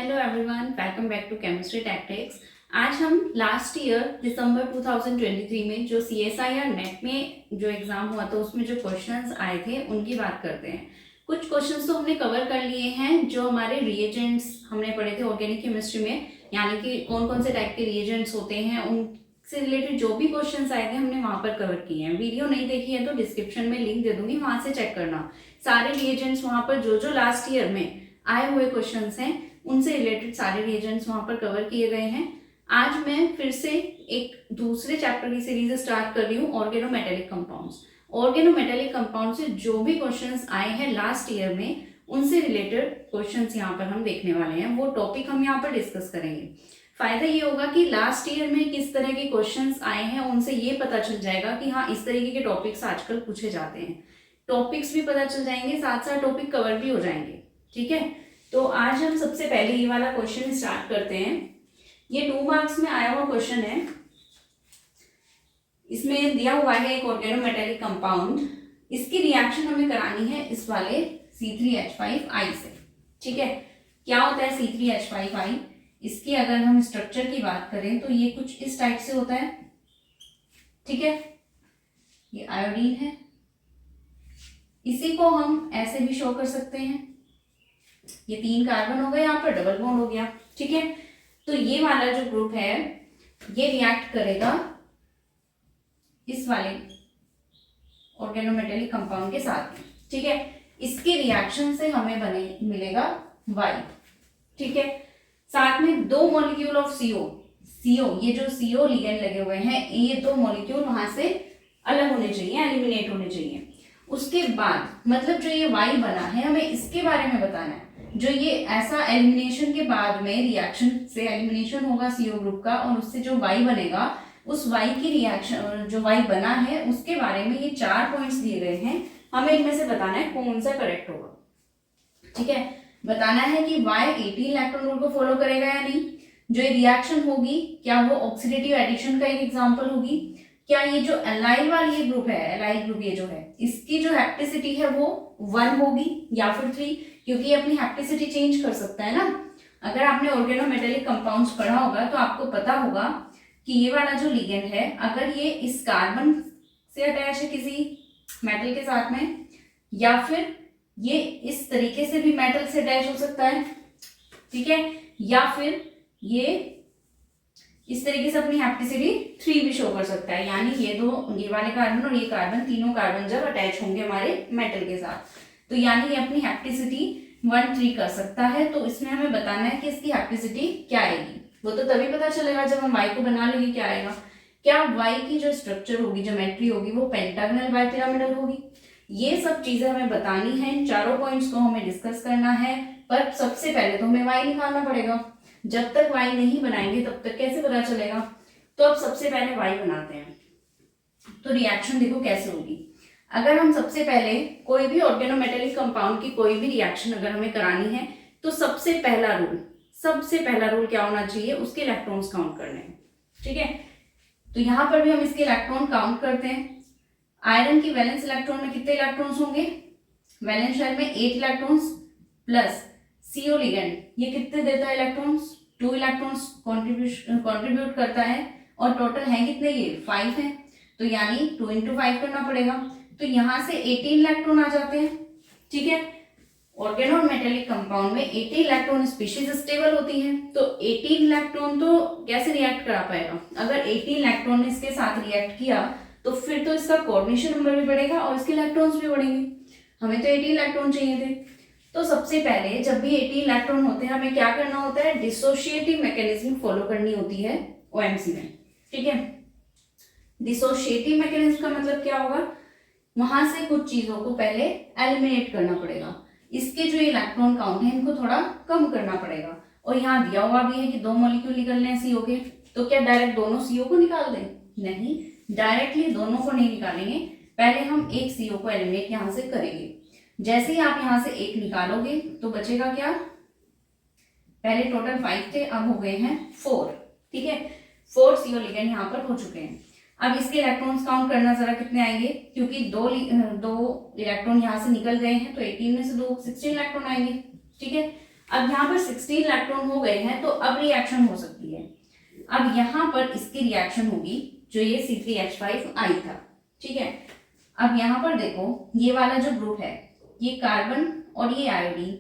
Hello everyone, welcome back to chemistry tactics. आज हम last year दिसंबर 2023 में जो CSIR नेट में जो एग्जाम हुआ था उसमें जो क्वेश्चंस आए थे उनकी बात करते हैं। कुछ क्वेश्चंस तो हमने कवर कर लिए हैं जो हमारे रिएजेंट्स हमने पढ़े थे ऑर्गेनिक केमिस्ट्री में, यानी कि कौन कौन से टाइप के रिएजेंट्स होते हैं उनसे रिलेटेड जो भी क्वेश्चंस आए थे हमने वहां पर कवर किए हैं। वीडियो नहीं देखी है तो डिस्क्रिप्शन में लिंक दे दूंगी, वहां से चेक करना। सारे रिएजेंट्स वहां पर जो लास्ट ईयर में आए हुए क्वेश्चंस हैं उनसे रिलेटेड सारे रिएजेंट्स वहां पर कवर किए गए हैं। आज मैं फिर से एक दूसरे चैप्टर की सीरीज स्टार्ट कर रही हूँ, ऑर्गेनोमेटेलिक कंपाउंड्स। ऑर्गेनोमेटेलिक कंपाउंड से जो भी क्वेश्चंस आए हैं लास्ट ईयर में उनसे रिलेटेड क्वेश्चंस यहाँ पर हम देखने वाले हैं, वो टॉपिक हम यहाँ पर डिस्कस करेंगे। फायदा ये होगा कि लास्ट ईयर में किस तरह के क्वेश्चंस आए हैं उनसे ये पता चल जाएगा कि हाँ इस तरीके के टॉपिक्स आजकल पूछे जाते हैं। टॉपिक्स भी पता चल जाएंगे, साथ साथ टॉपिक कवर भी हो जाएंगे। ठीक है, तो आज हम सबसे पहले ये वाला क्वेश्चन स्टार्ट करते हैं। ये 2 मार्क्स में आया हुआ क्वेश्चन है। इसमें दिया हुआ है एक ऑर्गेनोमेटेलिक कंपाउंड, इसकी रिएक्शन हमें करानी है इस वाले C3H5I से। ठीक है, क्या होता है C3H5I? इसकी अगर हम स्ट्रक्चर की बात करें तो ये कुछ इस टाइप से होता है। ठीक है, ये आयोडीन है, इसी को हम ऐसे भी शो कर सकते हैं। ये 3 कार्बन हो गए, यहाँ पर डबल बॉन्ड हो गया। ठीक है, तो ये वाला जो ग्रुप है ये रिएक्ट करेगा इस वाले ऑर्गेनोमेटेलिक कंपाउंड के साथ। ठीक है, इसके रिएक्शन से हमें मिलेगा Y। ठीक है, साथ में 2 मॉलिक्यूल ऑफ CO, ये जो CO लिगेंड लगे हुए हैं, ये 2 मॉलिक्यूल वहां से अलग होने चाहिए, एलिमिनेट होने चाहिए। उसके बाद मतलब जो ये Y बना है हमें इसके बारे में बताना है। जो ये ऐसा एलिमिनेशन के बाद में रिएक्शन से एलिमिनेशन होगा CO ग्रुप का और उससे जो Y बनेगा, उस Y की रिएक्शन जो Y बना है उसके बारे में ये 4 पॉइंट्स दिए गए हैं। हमें इनमें से बताना है कौन सा करेक्ट होगा। ठीक है, बताना है कि Y 18 इलेक्ट्रॉन रूल को फॉलो करेगा या नहीं। जो ये रिएक्शन होगी क्या वो ऑक्सीडेटिव एडिशन का एक एग्जाम्पल होगी। क्या ये जो एलाइल वाली ये ग्रुप है, एलाइल ग्रुप ये जो है, इसकी जो हैप्टिसिटी है वो 1 होगी या फिर 3, क्योंकि ये अपनी हैप्टिसिटी चेंज कर सकता है ना। अगर आपने ऑर्गेनोमेटेलिक कंपाउंड्स पढ़ा होगा तो आपको पता होगा कि ये वाला जो लिगेंड है अगर ये इस कार्बन से अटैच है किसी मेटल के साथ में, या फिर ये इस तरीके से भी मेटल से अटैच हो सकता है। ठीक है, या फिर ये इस तरीके से अपनी हैप्टिसिटी 3 भी शो कर सकता है, यानी ये वाले कार्बन और ये कार्बन, तीनों कार्बन जब अटैच होंगे हमारे मेटल के साथ तो यानी ये अपनी हैप्टिसिटी 1-3 कर सकता है। तो इसमें हमें बताना है कि इसकी हैप्टिसिटी क्या आएगी। वो तो तभी पता चलेगा जब हम Y को बना लेंगे क्या आएगा। क्या Y की जो स्ट्रक्चर होगी, ज्योमेट्री होगी, वो पेंटागनल बाइपिरामिडल होगी। ये सब चीजें हमें बतानी है, इन चारों पॉइंट्स को हमें डिस्कस करना है। पर सबसे पहले तो हमें Y निकालना पड़ेगा। जब तक Y नहीं बनाएंगे तब तक कैसे पता चलेगा। तो अब सबसे पहले Y बनाते हैं। तो रिएक्शन देखो कैसे होगी। अगर हम सबसे पहले कोई भी ऑर्गेनोमेटेलिक कंपाउंड की कोई भी रिएक्शन अगर हमें करानी है तो सबसे पहला रूल क्या होना चाहिए, उसके इलेक्ट्रॉन्स काउंट करने हैं। ठीक है, तो यहां पर भी हम इसके इलेक्ट्रॉन काउंट करते हैं। आयरन की वैलेंस इलेक्ट्रॉन में कितने इलेक्ट्रॉन्स होंगे, वैलेंस शेल में 8 इलेक्ट्रॉन्स प्लस CO लिगेंड ये कितने देता है इलेक्ट्रॉन्स, 2 इलेक्ट्रॉन्स कॉन्ट्रीब्यूट करता है और टोटल है कितने, ये 5 है। तो यानी 2 × 5 करना पड़ेगा, तो यहां से 18 इलेक्ट्रॉन आ जाते हैं। ठीक है, ऑर्गेनोमेटेलिक कंपाउंड में 18 इलेक्ट्रॉन स्पीशीज स्टेबल होती है, तो 18 इलेक्ट्रॉन तो कैसे रिएक्ट करा पाएगा। अगर 18 इलेक्ट्रॉन ने इसके साथ रिएक्ट किया तो फिर तो इसका कोऑर्डिनेशन नंबर भी बढ़ेगा और इसके इलेक्ट्रॉन्स भी बढ़ेंगे। हमें तो 18 इलेक्ट्रॉन चाहिए थे। तो सबसे पहले जब भी 18 इलेक्ट्रॉन होते हैं हमें क्या करना होता है, डिसोशिएटिव मैकेनिज्म फॉलो करनी होती है OMC में। ठीक है, डिसोशिएटिव मैकेनिज्म का मतलब क्या होगा, वहां से कुछ चीजों को पहले एलिमिनेट करना पड़ेगा। इसके जो इलेक्ट्रॉन काउंट है इनको थोड़ा कम करना पड़ेगा। और यहाँ दिया हुआ भी है कि 2 मॉलिक्यूल निकलने हैं CO के, तो क्या डायरेक्ट दोनों CO को निकाल दें, नहीं, डायरेक्टली दोनों को नहीं निकालेंगे। पहले हम एक CO को एलिमिनेट यहाँ से करेंगे। जैसे ही आप यहाँ से एक निकालोगे तो बचेगा क्या, पहले टोटल 5 थे, अब हो गए हैं 4। ठीक है, 4 CO लिगेंड यहाँ पर हो चुके हैं। अब इसके इलेक्ट्रॉन्स काउंट करना जरा कितने आएंगे, क्योंकि 2 इलेक्ट्रॉन यहाँ से निकल गए हैं तो 18 में से 2 16 इलेक्ट्रॉन आएंगे। ठीक है, अब यहाँ पर 16 इलेक्ट्रॉन हो गए हैं, तो अब रिएक्शन हो सकती है। अब यहाँ पर इसकी रिएक्शन होगी, जो ये C3H5 आई था, ठीक है। अब यहाँ पर देखो, ये वाला जो ग्रुप है, ये कार्बन और ये आयोडीन,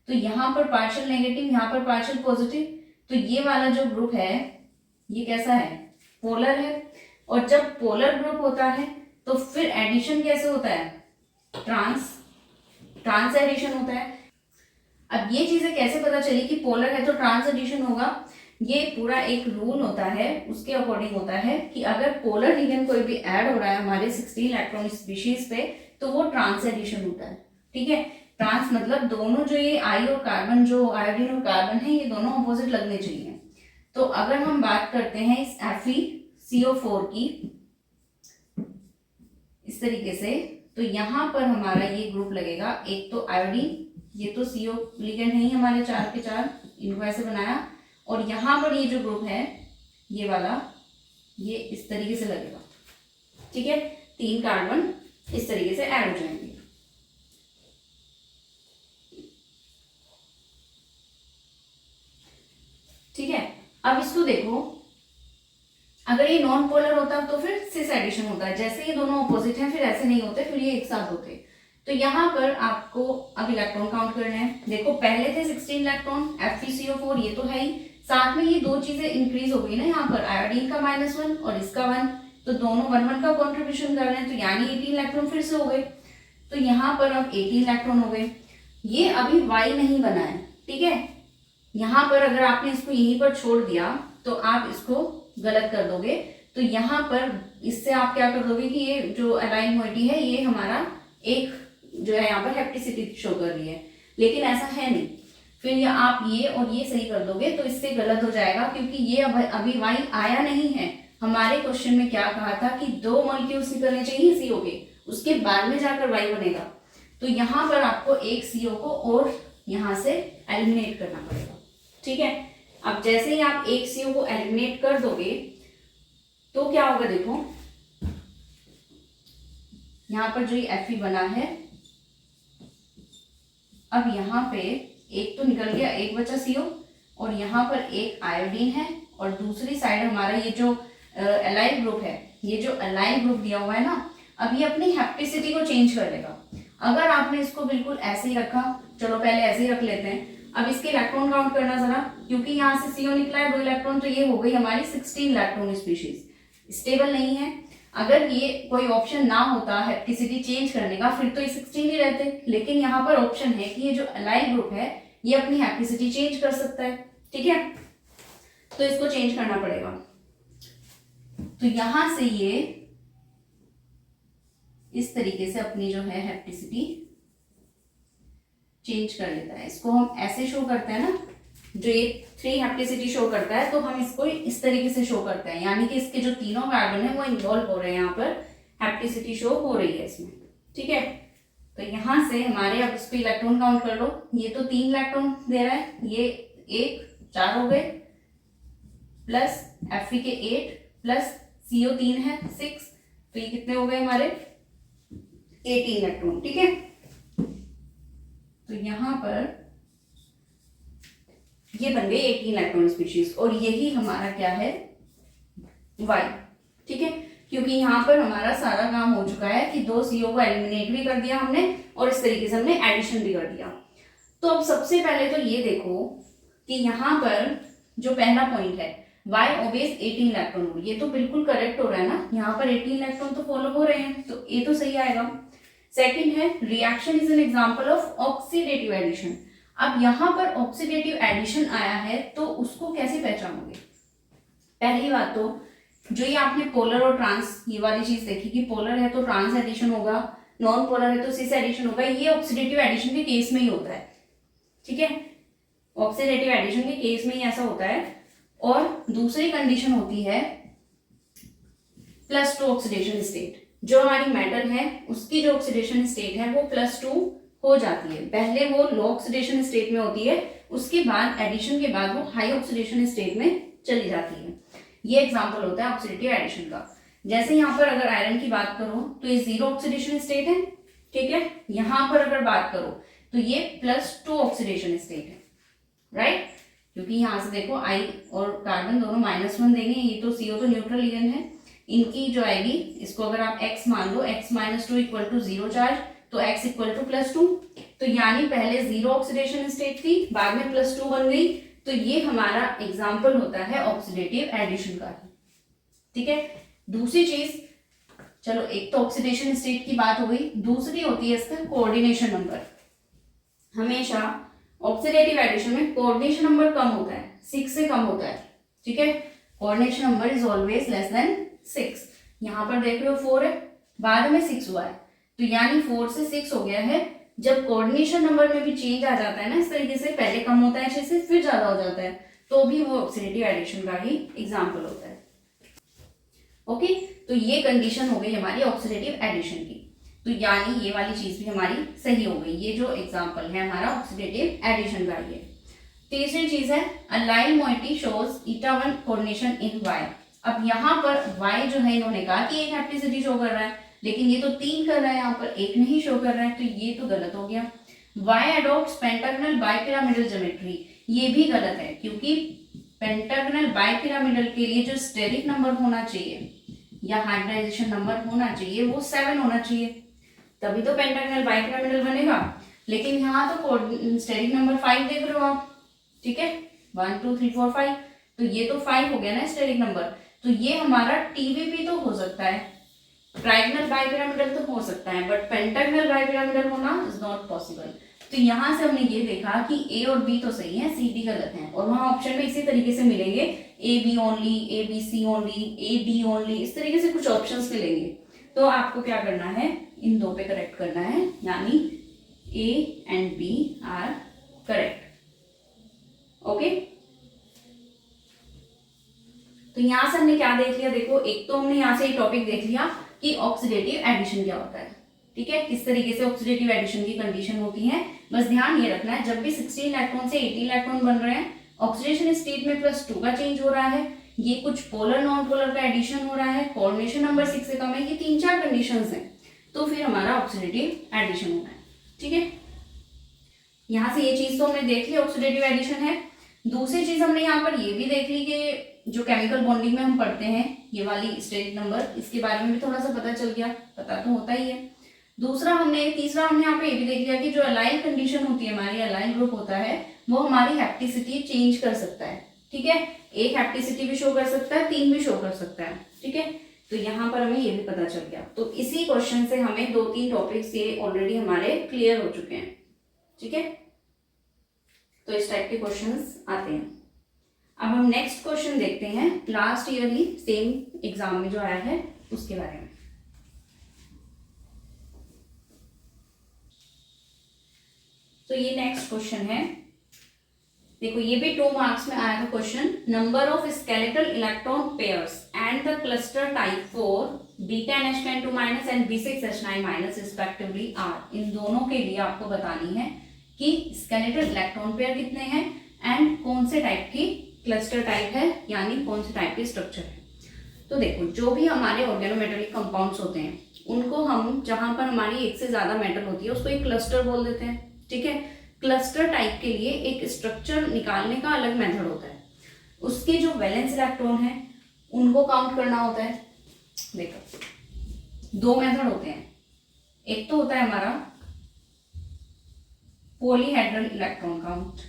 तो यहाँ पर पार्शियल नेगेटिव, यहाँ पर पार्शियल पॉजिटिव, तो ये वाला जो ग्रुप है ये कैसा है, पोलर है। और जब पोलर ग्रुप होता है तो फिर एडिशन कैसे होता है, ट्रांस एडिशन होता है। अब ये चीजें कैसे पता चली कि पोलर है तो ट्रांस एडिशन होगा, ये पूरा एक रूल होता है, उसके अकॉर्डिंग होता है कि अगर पोलर लिगेंड कोई भी ऐड हो रहा है हमारे 16 इलेक्ट्रॉन स्पीशीज पे, तो वो ट्रांस एडिशन होता है, ठीक है। ट्रांस मतलब दोनों, जो ये आई और कार्बन, जो आयोडीन और कार्बन है, ये दोनों अपोजिट लगने चाहिए। तो अगर हम बात करते हैं इस FeCO4 की इस तरीके से, तो यहाँ पर हमारा ये ग्रुप लगेगा, एक तो आयोडीन, ये तो CO लिगेंड है ही हमारे 4 के 4, इनको ऐसे बनाया, और यहाँ पर ये जो ग्रुप है ये वाला, ये इस तरीके से लगेगा, ठीक है। 3 कार्बन इस तरीके से ऐड हो जाएंगे। ठीक है, अब इसको देखो, अगर ये नॉन पोलर होता तो फिर सिस एडिशन होता है, जैसे ये दोनों अपोजिट हैं फिर ऐसे नहीं होते, फिर ये एक साथ होते। तो यहाँ पर आपको अब इलेक्ट्रॉन काउंट करना है। देखो पहले थे 16 इलेक्ट्रॉन FeCO4, ये तो है ही, साथ में ये दो चीजें इंक्रीज हो गई ना, यहाँ पर आयोडीन का -1 और इसका 1, तो दोनों 1 का कॉन्ट्रीब्यूशन कर रहे हैं, तो यानी 18 इलेक्ट्रॉन फिर से हो गए। तो यहाँ पर अब 18 इलेक्ट्रॉन हो गए। ये अभी Y नहीं बना है, ठीक है। यहाँ पर अगर आपने इसको यहीं पर छोड़ दिया तो आप इसको गलत कर दोगे, तो यहाँ पर इससे आप क्या कर दोगे कि ये जो अलाइन मोइटी है ये हमारा एक जो है यहाँ पर हेप्टिसिटी शो कर रही है, लेकिन ऐसा है नहीं। फिर या आप ये और ये सही कर दोगे तो इससे गलत हो जाएगा, क्योंकि ये अभी Y आया नहीं है। हमारे क्वेश्चन में क्या कहा था कि 2 मॉलिक्यूल्स निकलने चाहिए CO के, उसके बाद में जाकर Y बनेगा। तो यहाँ पर आपको एक CO को और यहाँ से एलिमिनेट करना पड़ेगा, ठीक है। अब जैसे ही आप एक CO को एलिमिनेट कर दोगे तो क्या होगा, देखो यहाँ पर जो ये Fe बना है, अब यहाँ पे एक तो निकल गया, एक बचा CO, और यहाँ पर एक आयोडीन है, और दूसरी साइड हमारा ये जो एलाइल ग्रुप है, ये जो एलाइल ग्रुप दिया हुआ है ना, अब ये अपनी हेप्टिसिटी को चेंज कर लेगा। अगर आपने इसको बिल्कुल ऐसे ही रखा, चलो पहले ऐसे ही रख लेते हैं। अब इसके इलेक्ट्रॉन काउंट करना जरा, क्योंकि यहाँ से CO निकला है 2 इलेक्ट्रॉन, तो ये हो गई हमारी 16 इलेक्ट्रॉन स्पीशीज। स्टेबल नहीं है, अगर ये कोई ऑप्शन ना होता हेप्टिसिटी चेंज करने का, फिर तो ये 16 ही रहते, लेकिन यहाँ पर ऑप्शन है कि ये जो एलाइल ग्रुप है ये अपनी हेप्टिसिटी चेंज कर सकता है, ठीक है। तो इसको चेंज करना पड़ेगा। तो यहां से ये इस तरीके से अपनी जो है हेप्टिसिटी चेंज कर लेता है। इसको हम ऐसे शो करते हैं ना, जो ये 3 हेप्टिसिटी शो करता है, तो हम इसको इस तरीके से शो करते हैं, यानी कि इसके जो तीनों कार्बन है वो इन्वॉल्व हो रहे हैं, यहाँ पर हेप्टिसिटी शो हो रही है इसमें, ठीक है। तो यहां से हमारे, अब इस पे इलेक्ट्रॉन काउंट कर लो, ये तो 3 इलेक्ट्रॉन दे रहा है, ये 1 4 हो गए, प्लस Fe के 8 प्लस CO 3 है 6, तो ये कितने हो गए हमारे 18 इलेक्ट्रॉन, ठीक है। तो यहां पर ये बन गए 18 इलेक्ट्रॉन स्पीशीज, और यही हमारा क्या है Y, ठीक है। क्योंकि यहाँ पर हमारा सारा काम हो चुका है कि 2 CO को एलिमिनेट भी कर दिया हमने, और इस तरीके से हमने एडिशन भी कर दिया। तो अब सबसे पहले तो ये देखो कि यहाँ पर जो पहला पॉइंट है Y ऑब्वियस 18 इलेक्ट्रॉन हो, ये तो बिल्कुल करेक्ट हो रहा है ना, यहाँ पर 18 इलेक्ट्रॉन तो फॉलो हो रहे हैं, तो ये तो सही आएगा। सेकंड है reaction is an example of oxidative addition. अब यहाँ पर ऑक्सीडेटिव एडिशन आया है, तो उसको कैसे पहचानोगे? पहली बात तो जो ये आपने पोलर और ट्रांस ये वाली चीज देखी कि पोलर है तो ट्रांस एडिशन होगा, नॉन पोलर है तो सिस एडिशन होगा, ये ऑक्सीडेटिव एडिशन के केस में ही होता है, ठीक है। ऑक्सीडेटिव एडिशन के केस में ही ऐसा होता है। और दूसरी कंडीशन होती है +2 ऑक्सीडेशन स्टेट। जो हमारी मेटल है उसकी जो ऑक्सीडेशन स्टेट है वो +2 हो जाती है। पहले वो लो ऑक्सीडेशन स्टेट में होती है, उसके बाद एडिशन के बाद वो हाई ऑक्सीडेशन स्टेट में चली जाती है। ये एग्जांपल होता है ऑक्सीडेटिव एडिशन का। जैसे यहाँ पर अगर आयरन की बात करो तो ये 0 ऑक्सीडेशन स्टेट है, ठीक है। यहाँ पर अगर बात करो तो ये +2 ऑक्सीडेशन स्टेट है, राइट, क्योंकि यहाँ से देखो I और कार्बन दोनों -1 देंगे, ये तो CO तो न्यूट्रल लिगेंड है, इनकी जो आएगी, इसको अगर आप x मान लो, x - 2 इक्वल टू 0 चार्ज, तो x इक्वल टू +2, तो यानी पहले 0 ऑक्सीडेशन स्टेट थी, बाद में +2 बन गई, तो ये हमारा एग्जाम्पल होता है ऑक्सीडेटिव एडिशन का। ठीक है, दूसरी चीज, चलो एक तो ऑक्सीडेशन स्टेट की बात हो गई, दूसरी होती है इसका कोऑर्डिनेशन नंबर। हमेशा ऑक्सीडेटिव एडिशन में कोऑर्डिनेशन नंबर कम होता है, 6 से कम होता है। ठीक है, coordination number is always less than 6। यहाँ पर देख रहे हो 4 है, बाद में 6 हुआ है, तो यानी 4 से 6 हो गया है। जब कोऑर्डिनेशन नंबर में भी चेंज आ जाता है ना इस तरीके से, पहले कम होता है 6 से, फिर ज्यादा हो जाता है, तो भी वो ऑक्सीडेटिव एडिशन का ही एग्जाम्पल होता है। ओके, तो ये कंडीशन हो गई हमारी ऑक्सीडेटिव एडिशन की, तो यानी ये वाली चीज भी हमारी सही हो गई। ये जो एग्जाम्पल है हमारा ऑक्सीडेटिव एडिशन का ये। तीसरी चीज है allyl moiety shows eta1 coordination in Y। अब यहाँ पर Y जो है इन्होंने कहा कि एक हैप्टिसिटी शो कर रहा है, लेकिन ये तो 3 कर रहा है, यहाँ पर एक नहीं शो कर रहा है, तो ये तो गलत हो गया। Y एडॉप्ट्स पेंटागनल बाइपिरामिडल ज्योमेट्री, ये भी गलत है, क्योंकि पेंटागनल बाइपिरामिडल के लिए जो स्टेरिक नंबर होना चाहिए या हाइब्रिडाइजेशन नंबर होना चाहिए वो 7 होना चाहिए, तभी तो पेंटागनल बाइपिरामिडल बनेगा। लेकिन यहाँ तो स्टेरिक नंबर 5 देख रहे हो आप। ठीक है, 1 2 3 4 5, तो ये तो 5 हो गया ना स्टेरिक नंबर, तो ये हमारा टीवीपी तो हो सकता है, ट्राइगनल बाइपिरामिडल तो हो सकता है, बट पेंटागनल बाइपिरामिडल होना इज नॉट पॉसिबल। तो यहाँ से हमने ये देखा कि ए और बी तो सही है, सी डी गलत है, और वहां ऑप्शन में इसी तरीके से मिलेंगे, A B only, A B C only, A D only, इस तरीके से कुछ ऑप्शंस मिलेंगे। तो आपको क्या करना है, इन दो पे करेक्ट करना है, यानी A and B are correct. Okay, तो यहां से हमने क्या देख लिया, देखो एक तो हमने यहाँ से ये टॉपिक देख लिया कि ऑक्सीडेटिव एडिशन क्या होता है। ठीक है, किस तरीके से ऑक्सीडेटिव एडिशन की कंडीशन होती है, बस ध्यान ये रखना है, जब भी 16 इलेक्ट्रॉन से 18 इलेक्ट्रॉन बन रहे हैं, ऑक्सीडेशन स्टेट में +2 का चेंज हो रहा है, ये कुछ पोलर नॉन पोलर का एडिशन हो रहा है, कोऑर्डिनेशन नंबर 6 से कम है, ये 3-4 कंडीशंस हैं, तो फिर हमारा ऑक्सीडेटिव एडिशन होना है। ठीक है, यहाँ से ये चीज तो हमने देख ली, ऑक्सीडेटिव एडिशन है। दूसरी चीज हमने यहाँ पर ये भी देख ली कि जो केमिकल बॉन्डिंग में हम पढ़ते हैं, ये वाली स्टेरिक नंबर, इसके बारे में भी थोड़ा सा पता चल गया, पता तो होता ही है। तीसरा हमने यहाँ पे ये भी देख लिया कि जो अलाइल कंडीशन होती है हमारी, अलाइल ग्रुप होता है, वो हमारी हैप्टिसिटी चेंज कर सकता है। ठीक है, एक हैप्टिसिटी भी शो कर सकता है, 3 भी शो कर सकता है। ठीक है, तो यहाँ पर हमें ये भी पता चल गया। तो इसी क्वेश्चन से हमें 2-3 टॉपिक्स ये ऑलरेडी हमारे क्लियर हो चुके हैं। ठीक है, तो इस टाइप के क्वेश्चंस आते हैं। अब हम नेक्स्ट क्वेश्चन देखते हैं, लास्ट ईयरली सेम एग्जाम में जो आया है उसके बारे में। तो ये नेक्स्ट क्वेश्चन है, देखो ये भी 2 मार्क्स में आया था question. Number of skeletal electron pairs and the cluster type 4 β_NH10 एंड B6H9- रिस्पेक्टिवली आर। इन दोनों के लिए आपको बतानी है कि स्केलेटल इलेक्ट्रॉन पेयर कितने हैं एंड कौन से टाइप की क्लस्टर टाइप है, यानी कौन से टाइप की स्ट्रक्चर है। तो देखो, जो भी हमारे ऑर्गेनोमेटेलिक कंपाउंड्स होते हैं, उनको हम, जहां पर हमारी एक से ज्यादा मेटल होती है, उसको एक क्लस्टर बोल देते हैं। ठीक है, क्लस्टर टाइप के लिए एक स्ट्रक्चर निकालने का अलग मेथड होता है, उसके जो वैलेंस इलेक्ट्रॉन है उनको काउंट करना होता है। देखो 2 मेथड होते हैं, एक तो होता है हमारा polyhedral electron count,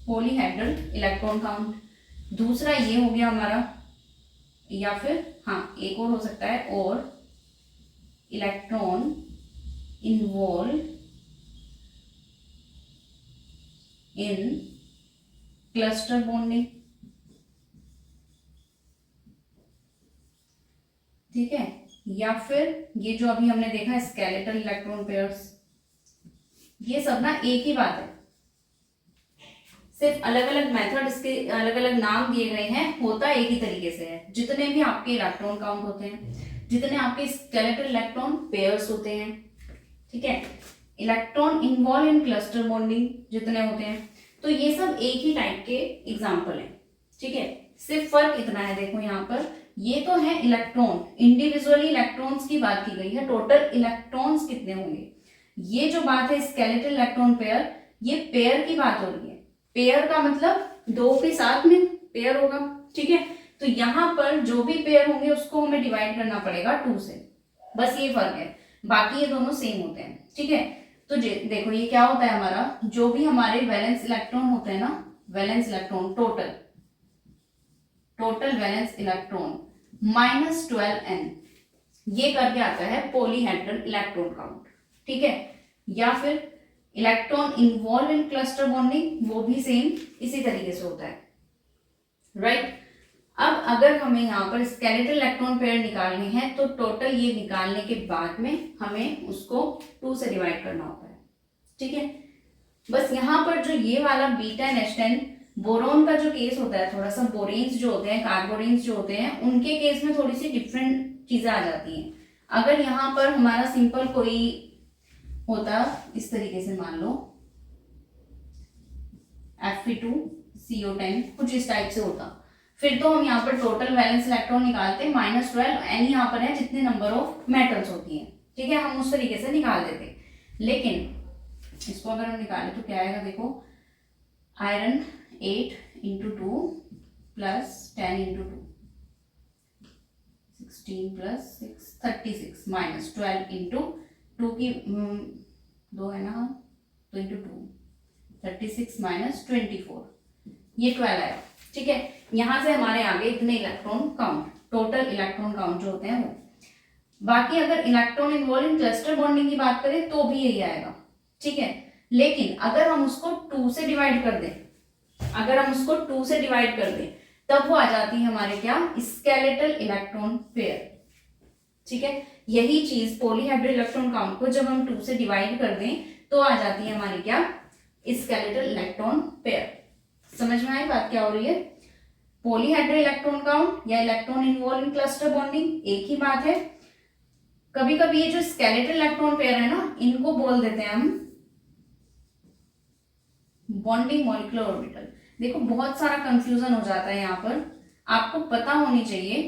polyhedral electron count, दूसरा ये हो गया हमारा, या फिर हाँ एक और हो सकता है, और electron involve in cluster bonding. ठीक है, या फिर ये जो अभी हमने देखा स्केलेटल इलेक्ट्रॉन पेयर्स, ये सब ना एक ही बात है, सिर्फ अलग अलग मेथड, इसके अलग अलग नाम दिए गए हैं, होता एक ही तरीके से है। जितने भी आपके इलेक्ट्रॉन काउंट होते हैं, जितने आपके स्केलेटल इलेक्ट्रॉन पेयर्स होते हैं, ठीक है, electron involve in cluster bonding जितने होते हैं, तो ये सब एक ही टाइप के एग्जाम्पल हैं। ठीक है, सिर्फ फर्क इतना है, देखो यहाँ पर ये तो है इलेक्ट्रॉन, इंडिविजुअली इलेक्ट्रॉन्स की बात की गई है, टोटल इलेक्ट्रॉन्स कितने होंगे, ये जो बात है स्केलेटल इलेक्ट्रॉन पेयर, ये पेयर की बात हो रही है। पेयर का मतलब दो के साथ में पेयर होगा, ठीक है। तो यहाँ पर जो भी पेयर होंगे उसको हमें डिवाइड करना पड़ेगा 2 से, बस ये फर्क है, बाकी ये दोनों सेम होते हैं, ठीक है। तो देखो ये क्या होता है हमारा, जो भी हमारे वैलेंस इलेक्ट्रॉन होते हैं ना, valence electron total valence electron -12n, ये करके आता है पॉलीहेड्रल इलेक्ट्रॉन काउंट, ठीक है। या फिर electron involve in cluster bonding, वो भी सेम इसी तरीके से होता है, राइट। अब अगर हमें यहाँ पर स्केलेटल इलेक्ट्रॉन पेयर निकालने हैं तो टोटल ये निकालने के बाद में हमें उसको 2 से डिवाइड करना होता है, ठीक है। बस यहाँ पर जो ये वाला β H10 बोरोन का जो केस होता है, थोड़ा सा बोरेन्स जो होते हैं, कार्बोरेन्स जो होते हैं, उनके केस में थोड़ी सी डिफरेंट चीजें आ जाती हैं। अगर यहाँ पर हमारा सिंपल कोई होता इस तरीके से, मान लो Fe2CO10 कुछ इस टाइप से होता, फिर तो हम यहाँ पर टोटल वैलेंस इलेक्ट्रॉन निकालते -12, एन यहाँ पर है जितने नंबर ऑफ मेटल्स होती हैं, ठीक है, हम उस तरीके से निकाल देते। लेकिन इसको अगर हम निकालें तो क्या आएगा, देखो आयरन 8 × 2 + 10 × 2 16 + 6 36 -12 × 2 की 2 है ना, तो × 2 36 - 24, ये 12 आया, ठीक है। यहां से हमारे आगे इतने electron count, total electron count जो होते हैं वो। बाकी अगर electron involve in cluster bonding की बात करें तो भी यही आएगा, ठीक है। लेकिन अगर हम उसको 2 से डिवाइड कर दें, तब वो आ जाती है हमारे क्या, स्केलेटल इलेक्ट्रॉन पेयर, ठीक है। यही चीज पॉलीहेड्रल इलेक्ट्रॉन काउंट को जब हम 2 से डिवाइड कर दें तो आ जाती है हमारी क्या, स्केलेटल इलेक्ट्रॉन पेयर। समझ में आई बात क्या हो रही है। पॉलीहेड्रल इलेक्ट्रॉन काउंट या electron involve in cluster bonding एक ही बात है। कभी कभी ये जो स्केलेटल इलेक्ट्रॉन पेयर है ना, इनको बोल देते हैं हम बॉन्डिंग मॉलिक्यूलर ऑर्बिटल। देखो बहुत सारा कंफ्यूजन हो जाता है यहाँ पर, आपको पता होनी चाहिए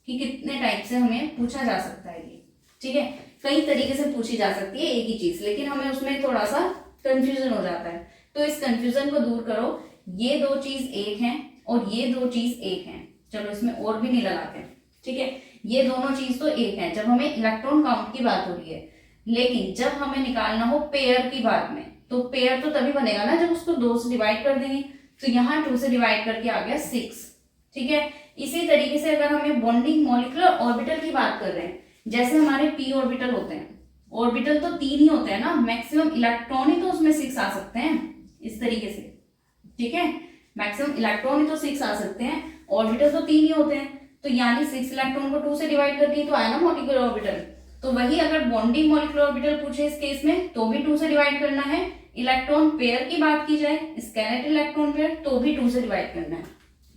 कि कितने टाइप से हमें पूछा जा सकता है ये, ठीक है। कई तरीके से पूछी जा सकती है एक ही चीज, लेकिन हमें उसमें थोड़ा सा कंफ्यूजन हो जाता है। तो इस कंफ्यूजन को दूर करो, ये दो चीज एक हैं और ये दो चीज एक हैं, चलो इसमें और भी नहीं लगाते, ठीक है। ये दोनों चीज तो एक है जब हमें इलेक्ट्रॉन काउंट की बात हो रही है, लेकिन जब हमें निकालना हो पेयर की बात में, तो पेयर तो तभी बनेगा ना जब उसको 2 से डिवाइड कर देंगे। तो यहाँ 2 से डिवाइड करके आ गया 6, ठीक है। इसी तरीके से अगर हमें बॉन्डिंग मॉलिक्यूलर ऑर्बिटल की बात कर रहे हैं, जैसे हमारे p ऑर्बिटल होते हैं, ऑर्बिटल तो 3 ही होते हैं ना, मैक्सिमम इलेक्ट्रॉन ही तो उसमें 6 आ सकते हैं, इस तरीके से, ठीक है। मैक्सिमम इलेक्ट्रॉन ही तो 6 आ सकते हैं, ऑर्बिटल तो 3 ही होते हैं, तो यानी 6 इलेक्ट्रॉन को 2 से डिवाइड करके तो आया ना मॉलिक्यूलर ऑर्बिटल। तो वही अगर बॉन्डिंग मॉलिक्यूलर ऑर्बिटल पूछे इस केस में तो भी 2 से डिवाइड करना है। इलेक्ट्रॉन पेयर की बात की जाए, स्केलेटल इलेक्ट्रॉन पेयर, तो भी 2 से डिवाइड करना है,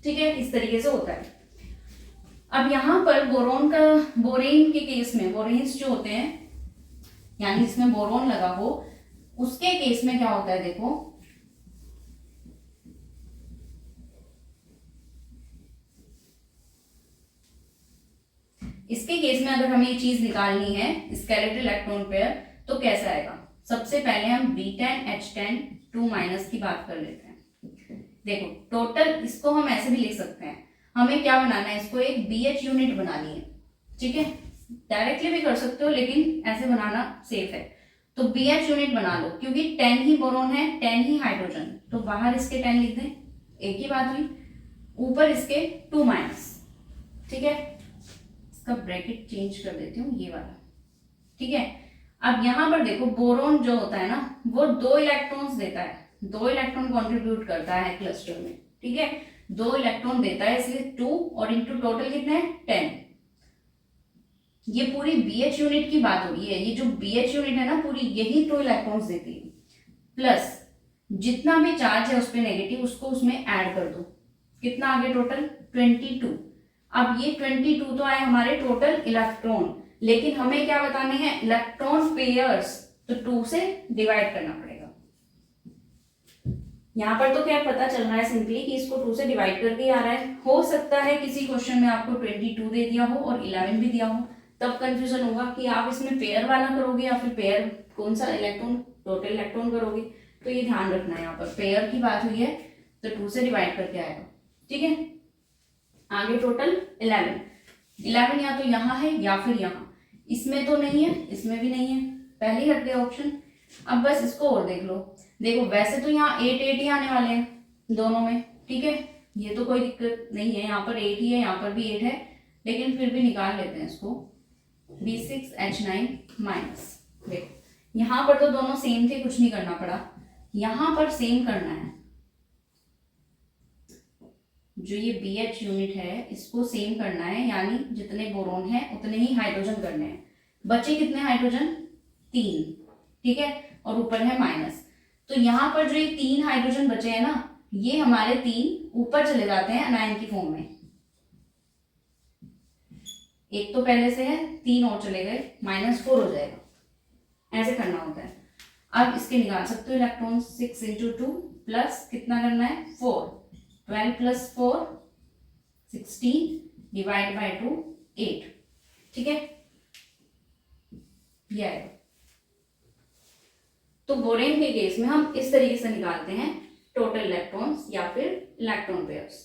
ठीक है। इस तरीके से होता है। अब यहाँ पर बोरेन के केस में, बोरेन्स जो होते हैं यानी इसमें बोरोन लगा हो, उसके केस में क्या होता है, देखो इसके केस में अगर हमें ये चीज निकालनी है स्केलेटल इलेक्ट्रॉन पेयर, तो कैसा आएगा। सबसे पहले हम B10 H10 2- की बात कर लेते हैं। देखो टोटल, इसको हम ऐसे भी लिख सकते हैं, हमें क्या बनाना है, इसको एक BH यूनिट बनानी है, ठीक है। डायरेक्टली भी कर सकते हो लेकिन ऐसे बनाना सेफ है। तो BH यूनिट बना लो, क्योंकि 10 ही बोरोन है, 10 ही हाइड्रोजन, तो बाहर इसके 10 लिख दें, एक ही बात हुई, ऊपर इसके 2-, ठीक है। इसका ब्रैकेट चेंज कर देती हूँ, ये वाला, ठीक है। अब यहाँ पर देखो बोरोन जो होता है ना, वो 2 इलेक्ट्रॉन्स देता है, 2 इलेक्ट्रॉन कंट्रीब्यूट करता है क्लस्टर में, ठीक है। 2 इलेक्ट्रॉन देता है, इसलिए 2 और इंटू टोटल कितने हैं 10। ये पूरी BH यूनिट की बात हो रही है, ये जो BH यूनिट है ना पूरी, यही 2 इलेक्ट्रॉन्स देती है, प्लस जितना भी चार्ज है उस पर नेगेटिव, उसको उसमें ऐड कर दो, कितना आगे टोटल 22। अब ये 22 तो आए हमारे टोटल इलेक्ट्रॉन, लेकिन हमें क्या बताने हैं, इलेक्ट्रॉन पेयर्स, तो 2 से डिवाइड करना पड़ेगा। यहाँ पर तो क्या पता चल रहा है सिंपली कि इसको 2 से डिवाइड करके आ रहा है। हो सकता है किसी क्वेश्चन में आपको 22 दे दिया हो और 11 भी दिया हो, तब कंफ्यूजन होगा कि आप इसमें पेयर वाला करोगे या फिर पेयर कौन सा इलेक्ट्रॉन, टोटल इलेक्ट्रॉन करोगे। तो ये ध्यान रखना है, यहाँ पर पेयर की बात हुई है तो 2 से डिवाइड करके आएगा, ठीक है। आगे टोटल 11 या तो यहाँ है या फिर यहाँ, इसमें तो नहीं है, इसमें भी नहीं है, पहले ही हट गया ऑप्शन। अब बस इसको और देख लो, देखो वैसे तो यहाँ 8 ही आने वाले हैं दोनों में, ठीक है, ये तो कोई दिक्कत नहीं है, यहाँ पर 8 ही है, यहाँ पर भी 8 है, लेकिन फिर भी निकाल लेते हैं इसको, B6H9 माइनस। देखो यहाँ पर तो दोनों सेम थे, कुछ नहीं करना पड़ा, यहाँ पर सेम करना है, जो ये BH यूनिट है इसको सेम करना है, यानी जितने बोरोन है उतने ही हाइड्रोजन करने हैं। बचे कितने हाइड्रोजन, 3, ठीक है, और ऊपर है माइनस। तो यहाँ पर जो ये 3 हाइड्रोजन बचे हैं ना, ये हमारे 3 ऊपर चले जाते हैं अनायन की फॉर्म में, एक तो पहले से है, 3 और चले गए, -4 हो जाएगा, ऐसे करना होता है। अब इसके निकाल सकते हो इलेक्ट्रॉन, 6 × 2 प्लस कितना करना है 4, 12 + 4 16 डिवाइड बाय 2 8, ठीक है, ये आएगा। तो बोरेन के केस में हम इस तरीके से निकालते हैं टोटल इलेक्ट्रॉन्स या फिर इलेक्ट्रॉन पेयर्स।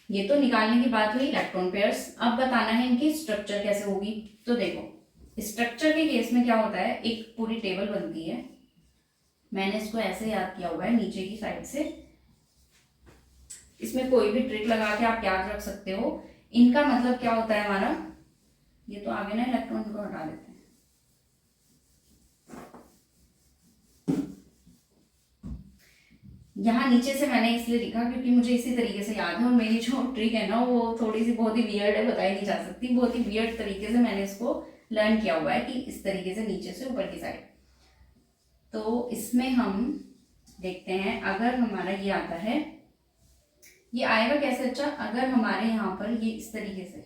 ये तो निकालने की बात हुई इलेक्ट्रॉन पेयर्स। अब बताना है इनकी स्ट्रक्चर कैसे होगी। तो देखो स्ट्रक्चर के केस में क्या होता है, एक पूरी टेबल बनती है, मैंने इसको ऐसे याद किया हुआ है नीचे की साइड से, इसमें कोई भी ट्रिक लगा के आप याद रख सकते हो। इनका मतलब क्या होता है हमारा, ये तो आगे ना इलेक्ट्रॉन को हटा देते हैं, यहाँ नीचे से मैंने इसलिए लिखा क्योंकि मुझे इसी तरीके से याद है, और मेरी जो ट्रिक है ना वो थोड़ी सी बहुत ही वियर्ड है, बताई नहीं जा सकती, बहुत ही वियर्ड तरीके से मैंने इसको लर्न किया हुआ है कि इस तरीके से नीचे से ऊपर की साइड। तो इसमें हम देखते हैं, अगर हमारा ये आता है, ये आएगा कैसे, अच्छा अगर हमारे यहाँ पर ये इस तरीके से,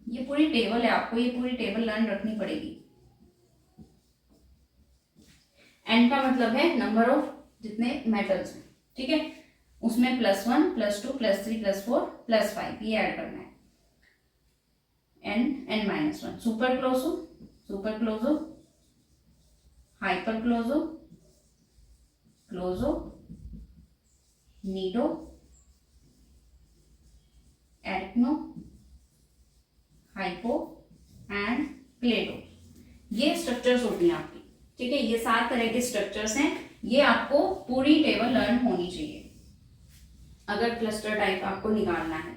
ये पूरी टेबल है, आपको ये पूरी टेबल लर्न रखनी पड़ेगी। एन का मतलब है नंबर ऑफ जितने मेटल्स हैं, ठीक है, उसमें +1 +2 +3 +4 +5 ये ऐड करना है, n-1 super closo hyper closo nido arachno hypho and klado, ये स्ट्रक्चर्स होती हैं आपकी, ठीक है, ये 7 तरह के स्ट्रक्चर्स हैं। ये आपको पूरी टेबल लर्न होनी चाहिए अगर क्लस्टर टाइप आपको निकालना है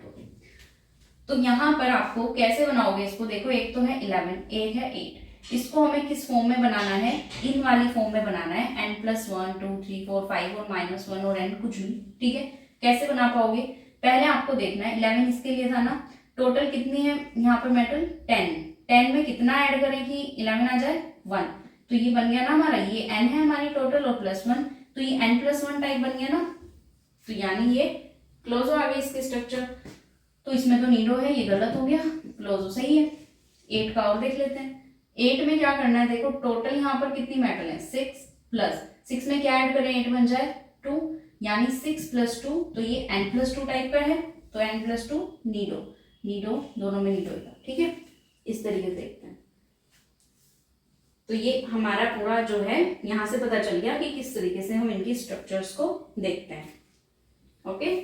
तो यहाँ पर आपको कैसे बनाओगे इसको, देखो एक तो है 11, एक है 8, इसको हमें किस फॉर्म में बनाना है, इन वाली फॉर्म में बनाना है, n+1 2 3 4 5 और -1 और n कुछ भी, ठीक है। कैसे बना पाओगे, पहले आपको देखना है 11 इसके लिए था ना, टोटल कितनी है यहाँ पर मेटल 10 में कितना ऐड करें कि 11 आ जाए 1, तो ये बन गया ना हमारा, ये n है हमारी टोटल और +1, तो ये n+1 टाइप बन गया ना, तो यानी ये क्लोजो आ गई इसके स्ट्रक्चर। तो इसमें तो नीडो है, ये गलत हो गया, क्लोजो सही है। 8 का और देख लेते हैं, 8 में क्या करना है, देखो टोटल यहाँ पर कितनी मेटल है 6 में क्या ऐड करें 8 बन जाए 2, यानी 6 + 2, तो ये n+2 टाइप का है, तो n+2 नीडो दोनों में नीडो है, ठीक है, इस तरीके से देखते हैं। तो ये हमारा पूरा जो है यहाँ से पता चल गया कि किस तरीके से हम इनकी स्ट्रक्चर्स को देखते हैं, ओके।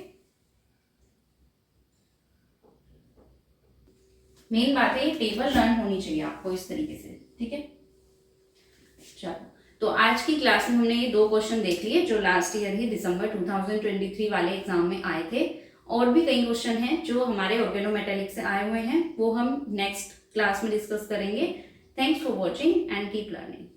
मेन बात है ये टेबल लर्न होनी चाहिए आपको इस तरीके से, ठीक है। चलो, तो आज की क्लास में हमने ये 2 क्वेश्चन देख लिए जो लास्ट ईयर ही दिसंबर 2023 वाले एग्जाम में आए थे, और भी कई क्वेश्चन हैं जो हमारे ऑर्गेनोमेटेलिक से आए हुए हैं, वो हम नेक्स्ट क्लास में डिस्कस करेंगे। Thanks for watching and keep learning.